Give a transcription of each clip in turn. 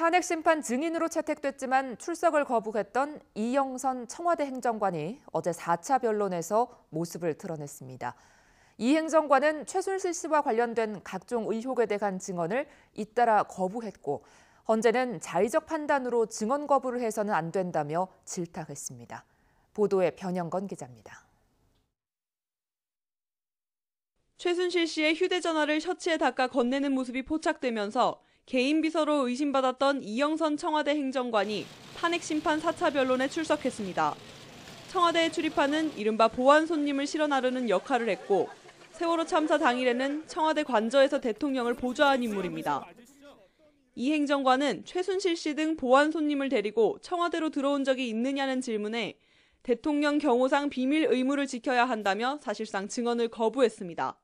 탄핵 심판 증인으로 채택됐지만 출석을 거부했던 이영선 청와대 행정관이 어제 4차 변론에서 모습을 드러냈습니다. 이 행정관은 최순실 씨와 관련된 각종 의혹에 대한 증언을 잇따라 거부했고 헌재는 자의적 판단으로 증언 거부를 해서는 안 된다며 질타했습니다. 보도에 변영건 기자입니다. 최순실 씨의 휴대전화를 셔츠에 닦아 건네는 모습이 포착되면서 개인 비서로 의심받았던 이영선 청와대 행정관이 탄핵 심판 4차 변론에 출석했습니다. 청와대에 출입하는 이른바 보안 손님을 실어 나르는 역할을 했고 세월호 참사 당일에는 청와대 관저에서 대통령을 보좌한 인물입니다. 이 행정관은 최순실 씨 등 보안 손님을 데리고 청와대로 들어온 적이 있느냐는 질문에 대통령 경호상 비밀 의무를 지켜야 한다며 사실상 증언을 거부했습니다.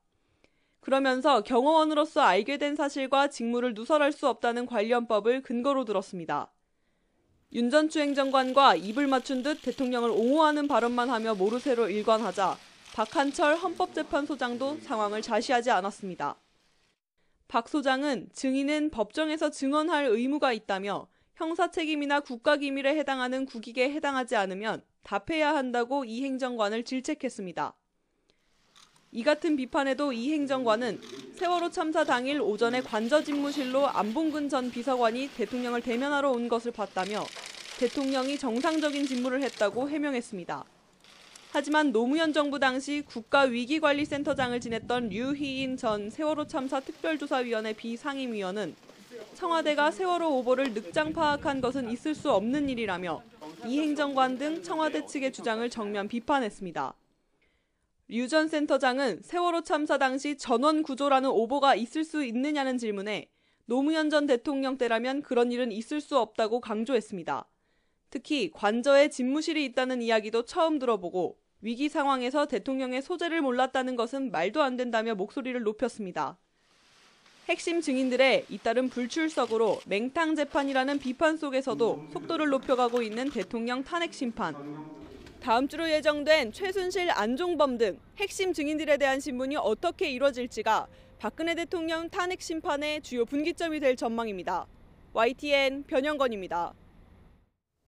그러면서 경호원으로서 알게 된 사실과 직무를 누설할 수 없다는 관련법을 근거로 들었습니다. 윤 전 추행정관과 입을 맞춘 듯 대통령을 옹호하는 발언만 하며 모르쇠로 일관하자 박한철 헌법재판소장도 상황을 자시하지 않았습니다. 박 소장은 증인은 법정에서 증언할 의무가 있다며 형사책임이나 국가기밀에 해당하는 국익에 해당하지 않으면 답해야 한다고 이 행정관을 질책했습니다. 이 같은 비판에도 이 행정관은 세월호 참사 당일 오전에 관저 집무실로 안봉근 전 비서관이 대통령을 대면하러 온 것을 봤다며 대통령이 정상적인 직무를 했다고 해명했습니다. 하지만 노무현 정부 당시 국가위기관리센터장을 지냈던 류희인 전 세월호 참사 특별조사위원회 비상임위원은 청와대가 세월호 오보를 늑장 파악한 것은 있을 수 없는 일이라며 이 행정관 등 청와대 측의 주장을 정면 비판했습니다. 류 전 센터장은 세월호 참사 당시 전원 구조라는 오보가 있을 수 있느냐는 질문에 노무현 전 대통령 때라면 그런 일은 있을 수 없다고 강조했습니다. 특히 관저에 집무실이 있다는 이야기도 처음 들어보고 위기 상황에서 대통령의 소재를 몰랐다는 것은 말도 안 된다며 목소리를 높였습니다. 핵심 증인들의 잇따른 불출석으로 맹탕 재판이라는 비판 속에서도 속도를 높여가고 있는 대통령 탄핵 심판. 다음 주로 예정된 최순실, 안종범 등 핵심 증인들에 대한 신문이 어떻게 이뤄질지가 박근혜 대통령 탄핵 심판의 주요 분기점이 될 전망입니다. YTN 변영건입니다.